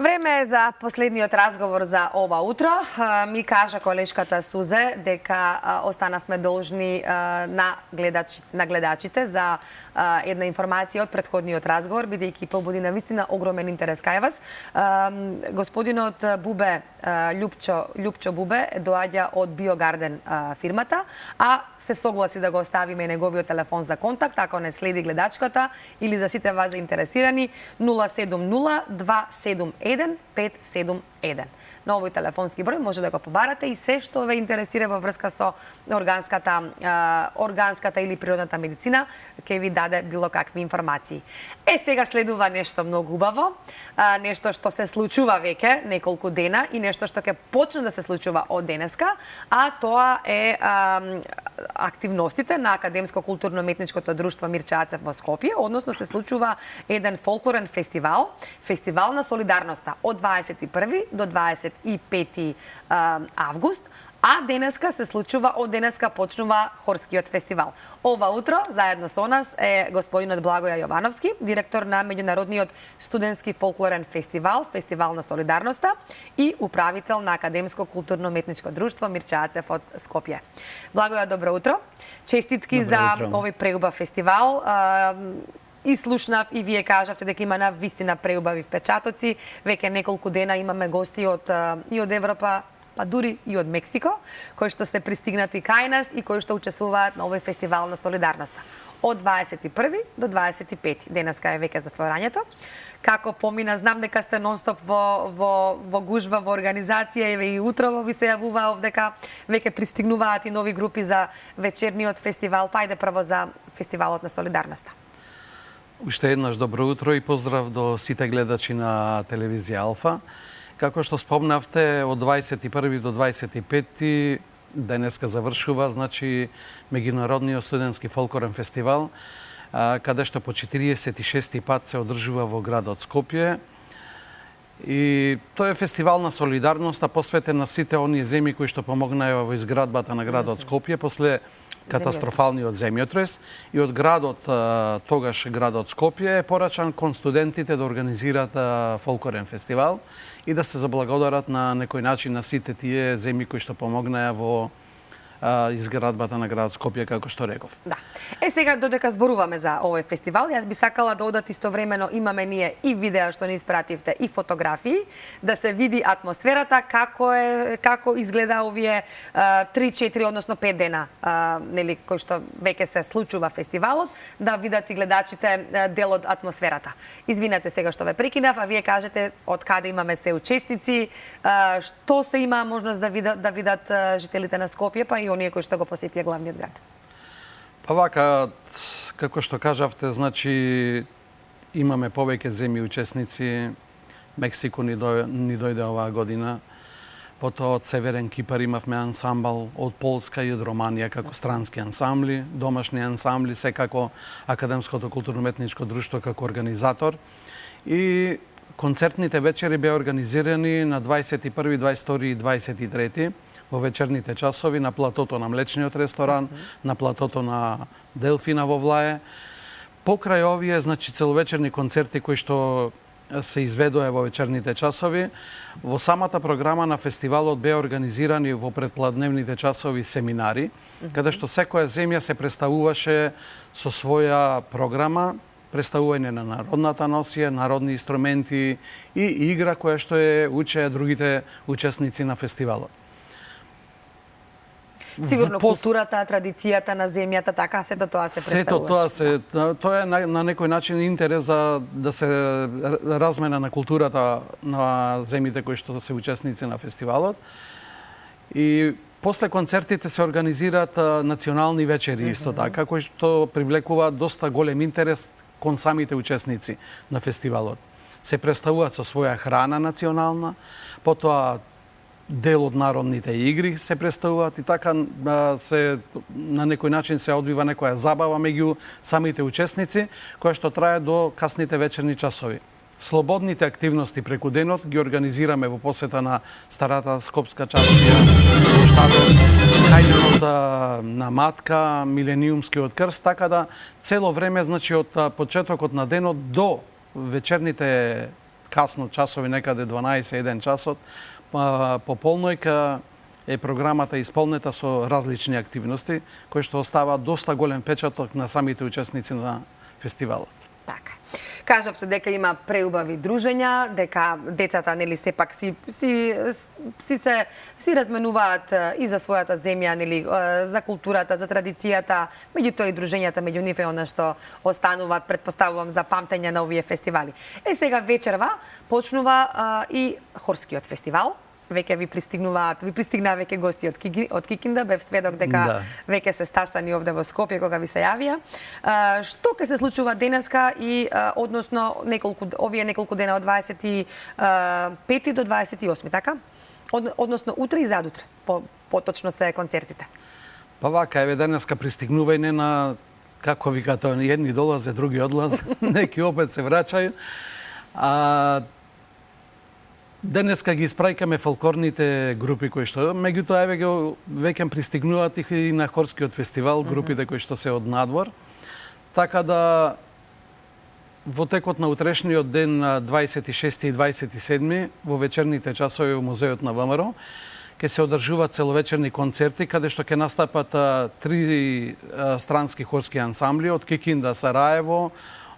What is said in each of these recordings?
Време е за последниот разговор за ова утро. Ми кажа колешката Сузе дека останавме должни на гледачите за една информација од претходниот разговор, бидејќи побуди на вистина огромен интерес кај вас. Господинот Бубе, Љупчо Бубе, доаѓа од Биогарден фирмата, а се согласи да го оставиме неговиот телефон за контакт, ако не следи гледачката, или за сите вас заинтересирани, 070-271-571. На овој телефонски број може да го побарате и се што ве интересира во врска со органската или природната медицина, ќе ви даде било какви информации. Сега следува нешто многу убаво, нешто што се случува веќе неколку дена и нешто што ќе почне да се случува од денеска, а тоа е активностите на Академско културно-метничкото друштво Мирче Ацев во Скопје, односно се случува еден фолклорен фестивал, фестивал на солидарноста од 21 до 25 август, а денеска се случува, од денеска почнува хорскиот фестивал. Ова утро, заедно со нас е господинот Благоја Јовановски, директор на меѓународниот студентски фолклорен фестивал, Фестивал на солидарноста и управител на Академско културно-метничко друштво Мирче Ацев од Скопје. Благоја, добро утро. Честитки за овој преубав фестивал. И слушнав и вие кажавте дека има на вистина преубави впечатоци. Веќе неколку дена имаме гости и од Европа, па дури и од Мексико, кои што се пристигнати кај нас и кои што учествуваат на овој фестивал на солидарноста. Од 21 до 25. Денеска е веќе затворањето. Како помина, знам дека сте нонстоп во гужва, во организација, еве и утрово ви се јавува дека веќе пристигнуваат и нови групи за вечерниот фестивал. Пајде прво за фестивалот на солидарноста. Уште еднаш добро утро и поздрав до сите гледачи на телевизија Алфа. Како што спомнавте, од 21 до 25 денеска завршува, значи, меѓународниот студентски фолклорен фестивал, каде што по 46 пат се одржува во градот Скопје. И тој е фестивал на солидарноста посветен на сите оние земји кои што помогнаа во изградбата на градот Скопје после катастрофалниот земјотрес, и од градот, тогаш градот Скопје, е порачан кон студентите да организираат фолклорен фестивал и да се заблагодарат на некој начин на сите тие земји кои што помогнаа во изградбата на градот Скопје, како што реков. Да. Сега, додека зборуваме за овој фестивал, јас би сакала да одат истовремено, имаме ние и видеа што ни испративте, и фотографии, да се види атмосферата, како изгледа овие 3-4, односно 5 дена, нели, кои што веќе се случува фестивалот, да видат и гледачите дел од атмосферата. Извинете сега што ве прекинав, а вие кажете од каде имаме се учесници, што се има можност да видат жителите на Скопје, па и оние кои што го посетија главниот град. Па вака, како што кажавте, значи имаме повеќе земји учесници. Мексико ни дојде оваа година. Потоа од Северен Кипар имавме ансамбл, од Полска и од Романија како странски ансамбли, домашни ансамбли, секако Академското културно-метничко друштво како организатор. И концертните вечери беа организирани на 21, 22 и 23 во вечерните часови на платото на Млечниот ресторан, на платото на Делфина во Влае. Покрај овие, значи, целовечерни концерти кои што се изведува во вечерните часови, во самата програма на фестивалот беа организирани во предпладневните часови семинари, каде што секоја земја се представуваше со своја програма, представување на народната носија, народни инструменти и игра која што учеа другите учесници на фестивалот. Сигурно културата, традицијата на земјата, така, сето тоа се представуваше. Тоа е на некој начин интерес за да се размена на културата на земјите кои што се учесници на фестивалот. И после концертите се организираат национални вечери исто така, кои што привлекуваат доста голем интерес кон самите учесници на фестивалот. Се представуваат со своја храна национална, потоа дел од народните игри се представуваат и така се на некој начин се одвива некоја забава меѓу самите учесници, која што трае до касните вечерни часови. Слободните активности преку денот ги организираме во посета на старата Скопска чаршија, со штатот, хајденот на Матка, Милениумскиот крст, така да цело време, значи од почетокот на денот до вечерните касно часови, некаде 12-1 часот, по полнојка е програмата исполнета со различни активности, кои што оставаат доста голем печаток на самите учесници на фестивалот. Така. Кажавте дека има преубави дружења, дека децата нели сепак си разменуваат и за својата земја, нели за културата, за традицијата, меѓутоа и дружењата меѓу нив е она што остануваат, претпоставувам, за памтење на овие фестивали. Сега вечерва почнува и хорскиот фестивал. Веќе ви пристигнаа веќе гости од Кикинда, бев сведок дека веќе се стасани овде во Скопје кога ви се јавија. Што ќе се случува денеска и односно овие неколку дена од 25 до 28, така? Односно утре и задутре, поточно се концертите. Па вака, еве денеска пристигнување на, како викате, едни долазе, други одлазе, неки опет се враќају. Денеска ги испраќаме фолклорните групи кои што, меѓутоа еве веќе пристигнуваат и на хорскиот фестивал групите кои што се од надвор. Така да во текот на утрешниот ден на 26 и 27 во вечерните часови во музеот на ВМРО ќе се одржуваат целовечерни концерти каде што ќе настапат 3 странски хорски ансамбли од Кикинда, Сараево,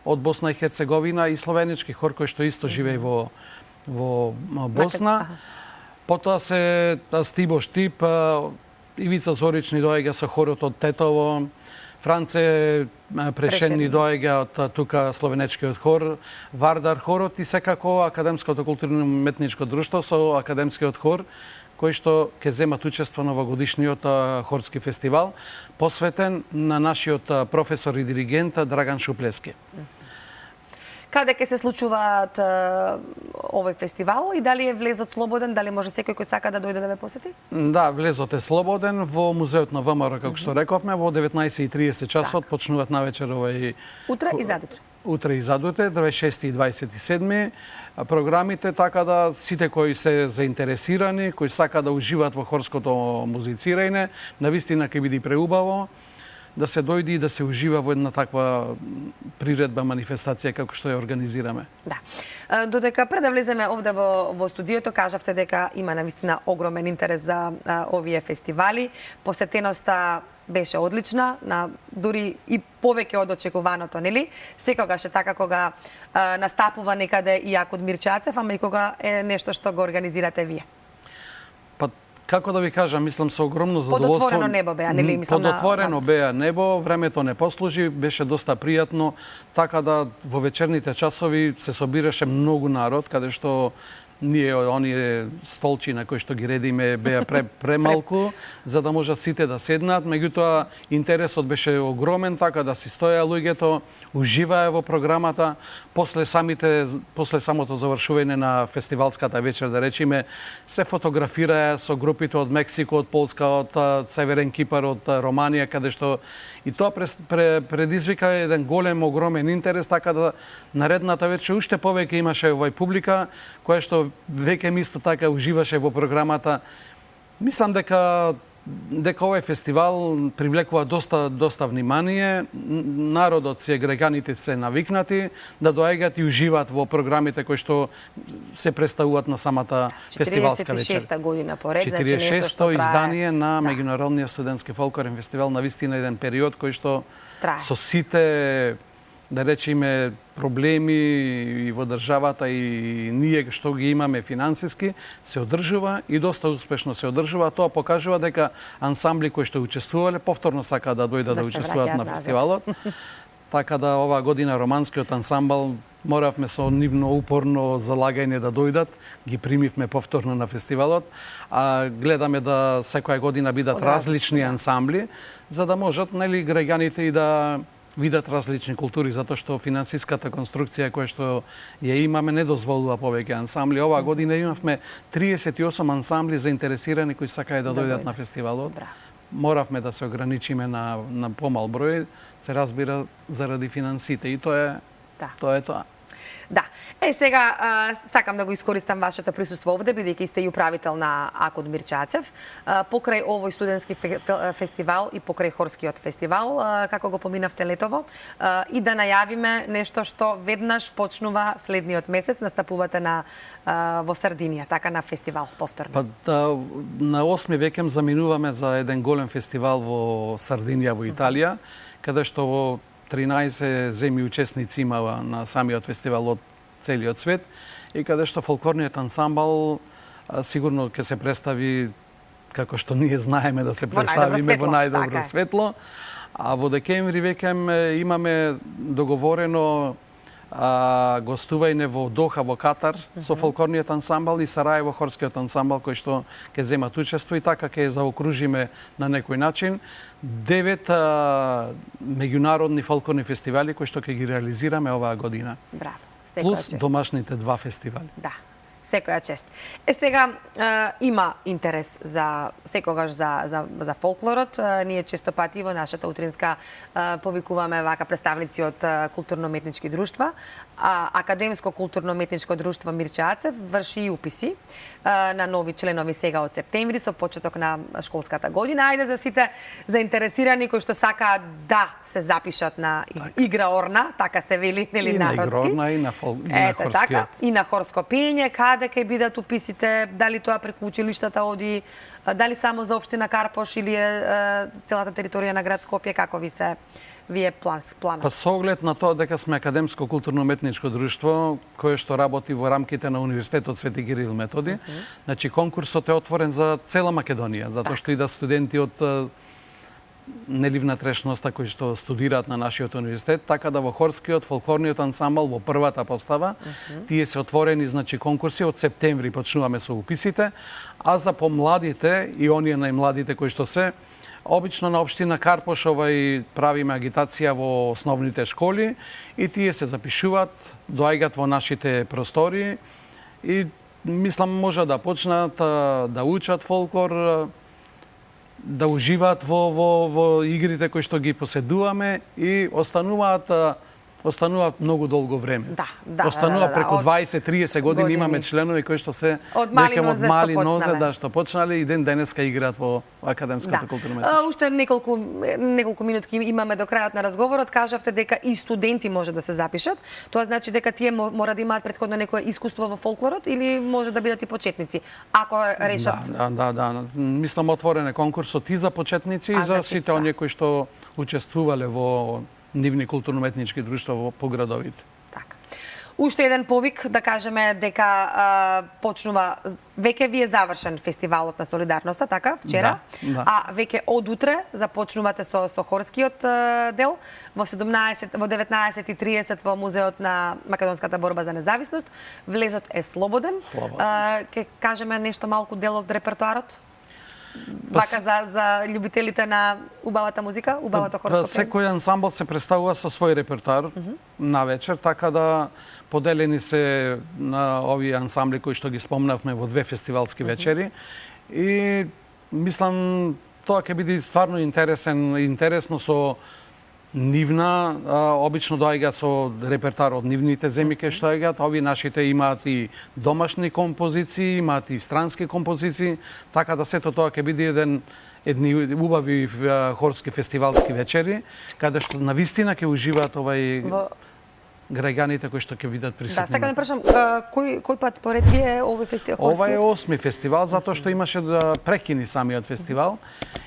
од Босна и Херцеговина и словенички хор кој што исто живее во Босна. Потоа се Стибо Штип, Ивица Зорични доаѓа со хорот од Тетово, Франце Прешени доаѓа од тука словенечкиот хор, Вардар хорот и секако Академското културно-уметничко друштво со академскиот хор кои што ќе земат учество на овогодишниот хорски фестивал, посветен на нашиот професор и диригент Драган Шуплески. Каде ќе се случуваат овој фестивал и дали е влезот слободен, дали може секој кој сака да дојде да ве посети? Да, влезот е слободен во музеот на ВМРО, како што рековме, во 19:30 часот почнуваат навечер овој утре и задутре. Утре и задутре, 26 и 27 програмите, така да сите кои се заинтересирани, кои сака да уживаат во хорското музицирање, навистина ќе биде преубаво да се дојде и да се ужива во една таква приредба, манифестација како што ја организираме. Да. Додека пред да влеземе овде во студиото, кажавте дека има навистина огромен интерес за овие фестивали. Посетеноста беше одлична, дури и повеќе од очекуваното, нели? Секогаш е така кога настапува некаде и Јакот Мирчацев, ама и кога е нешто што го организирате вие. Како да ви кажам, мислам со огромно задоволство. Подотворено небо беа, нели? Подотворено беа небо, времето не послужи, беше доста пријатно, така да во вечерните часови се собираше многу народ, каде што ние оние столчи на кои што ги редиме беа премалку за да можат сите да седнат, меѓутоа интересот беше огромен, така да си стоеа луѓето, уживаа во програмата, после самото завршување на фестивалската вечер, да речеме, се фотографираа со групите од Мексико, од Полска, од Северен Кипар, од Романија, каде што и тоа предизвика еден голем, огромен интерес, така да наредната вечер уште повеќе имаше овој публика која што веќе исто така уживаше во програмата. Мислам дека овој фестивал привлекува доста внимание. Народот си, граѓаните се навикнати да доаѓаат и уживаат во програмите кои што се представуваат на самата фестивалска вечер. 46-та година поред, 46-то издание на Меѓународниот студентски фолклорен фестивал, навистина еден период кој што со сите, да речеме, проблеми и во државата и ние што ги имаме финансиски, се одржува и доста успешно се одржува. Тоа покажува дека ансамбли кои што учествувале повторно сака да дојдат да учествуваат на фестивалот. Така да оваа година романскиот ансамбл моравме со нивно упорно залагање да дојдат, ги примивме повторно на фестивалот, а гледаме да секоја година бидат различни ансамбли, за да можат, нели, граѓаните и да видат различни култури, затоа што финансиската конструкција која што ја имаме не дозволува повеќе ансамбли. Оваа година имавме 38 ансамбли заинтересирани кои сакаат да дојдат на фестивалот. Моравме да се ограничиме на помал број, се разбира заради финансите и тоа е тоа. Да. Сега сакам да го искористам вашето присуство овде, бидејќи сте и управител на АКУД Мирчацев. Покрај овој студентски фестивал и покрај хорскиот фестивал, како го поминавте летово, и да најавиме нешто што веднаш почнува следниот месец, настапувате во Сардинија, така на фестивал повторно. Па на 8 веќе заминуваме за еден голем фестивал во Сардинија во Италија, каде што во 13 земји учесници имава на самиот фестивал од целиот свет и каде што фолклорниот ансамбл сигурно ќе се представи како што ние знаеме да се представиме во најдобро светло. А во декември веќе имаме договорено гостување во Доха во Катар со фолклорниот ансамбл и Сараево хорскиот ансамбл кој што ќе земат учество и така ќе заокружиме на некој начин 9 меѓународни фолклорни фестивали кои што ќе ги реализираме оваа година. Браво. Плюс домашните 2 фестивали. Да. Секоја чест. Сега има интерес секогаш за фолклорот. Ние често пати во нашата утринска повикуваме вака представници од културно-уметнички друштва. Академско културно-уметничко друштво Мирчацев врши и уписи на нови членови сега од септември со почеток на школската година. Ајде за сите заинтересирани кои што сакаат да се запишат на игра орна, така се вели, нели народски. И на игра орна и на хорскиот. Така, и на хорско пење, каде ќе бидат уписите, дали тоа преку училиштата оди, дали само за општина Карпош или целата територија на град Скопје, како ви е планот? Па со оглед на тоа дека сме академско културно-уметничко друштво кое што работи во рамките на Универзитетот Свети Кирил Методи, значи конкурсот е отворен за цела Македонија, затоа што идат студенти од нели внатрешноста кои што студираат на нашиот универзитет, така да во хорскиот фолклорниот ансамбл во првата постава тие се отворени значи конкурси од септември почнуваме со уписите, а за помладите и оние најмладите кои што се обично на општина Карпош правиме агитација во основните школи и тие се запишуваат, доаѓаат во нашите простори и мислам може да почнат да учат фолклор, да уживаат во игрите кои што ги поседуваме и остануваат многу долго време. Остануваат преку 20-30 години имаме членови кои што се од мали нозе што почнале и ден денеска играат во академската културна. Уште неколку минутки имаме до крајот на разговорот. Кажавте дека и студенти може да се запишат. Тоа значи дека тие мора да имаат претходно некое искуство во фолклорот или може да бидат и почетници, ако решат? Да. Мислам отворен е конкурсот и за почетници и за сите оние кои што учествувале во нивни културно-уметнички друштва по градовите. Така. Уште еден повик да кажеме дека почнува, веќе ви е завршен фестивалот на солидарноста, така, вчера, да. А веќе од утре започнувате со хорскиот дел во 19:30 во музеот на Македонската борба за независност. Влезот е слободен. Ќе кажеме нешто малку дел од репертоарот? Вака за љубителите на убавата музика, убавата хорско пење? Секој ансамбл се представува со свој репертоар на вечер, така да поделени се на овие ансамбли кои што ги спомнавме во 2 фестивалски вечери. И мислам тоа ќе биде стварно интересно со нивна, обично доаѓа со репертоар од нивните земји кај што доаѓаат, овие нашите имаат и домашни композиции, имаат и странски композиции, така да сето тоа ќе биде едни убави хорски фестивалски вечери, каде што навистина ќе уживаат граѓаните кои што ќе бидат присутни. Да, сакам да прашам, кој пат поред ви е овој фестивал? Ова е 8ми фестивал, затоа што имаше да прекини самиот фестивал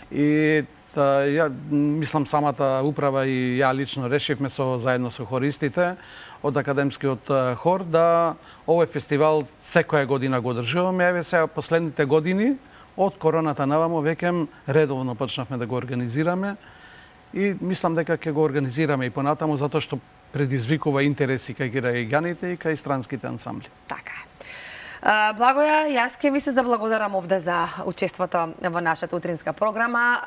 и ја мислам самата управа и ја лично решивме заедно со хористите од академскиот хор да овој фестивал секоја година го одржуваме. Еве сега последните години од короната навамо веќе редовно почнавме да го организираме и мислам дека ќе го организираме и понатаму затоа што предизвикува интереси кај граѓаните и кај странските ансамбли. Така е. Благоја, јас ќе ви се заблагодарам овде за учеството во нашата утринска програма.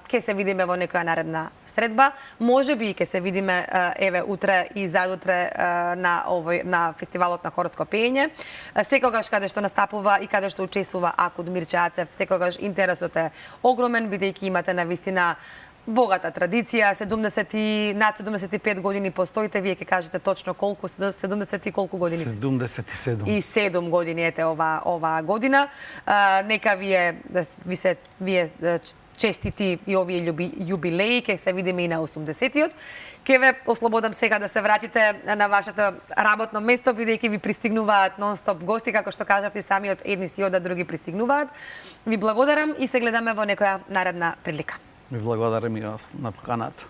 Ќе се видиме во некоја наредна средба. Може би ќе се видиме еве утре и задутре на фестивалот на хорско пење. Секогаш каде што настапува и каде што учествува АКУД Мирчацев, секогаш интересот е огромен бидејќи имате навистина богата традиција, над 75 години постоите, вие ќе кажете точно колку, 70 и колку години? 77. И 7 години ете оваа година. Нека вие честити и овие јубилеи, ќе се видиме и на 80-тиот. Ќе ве ослободам сега да се вратите на вашето работно место, бидејќи ви пристигнуваат нон-стоп гости, како што кажавте самиот, едни си одат, други пристигнуваат. Ви благодарам и се гледаме во некоја наредна прилика. Ви благодарам и на поканата.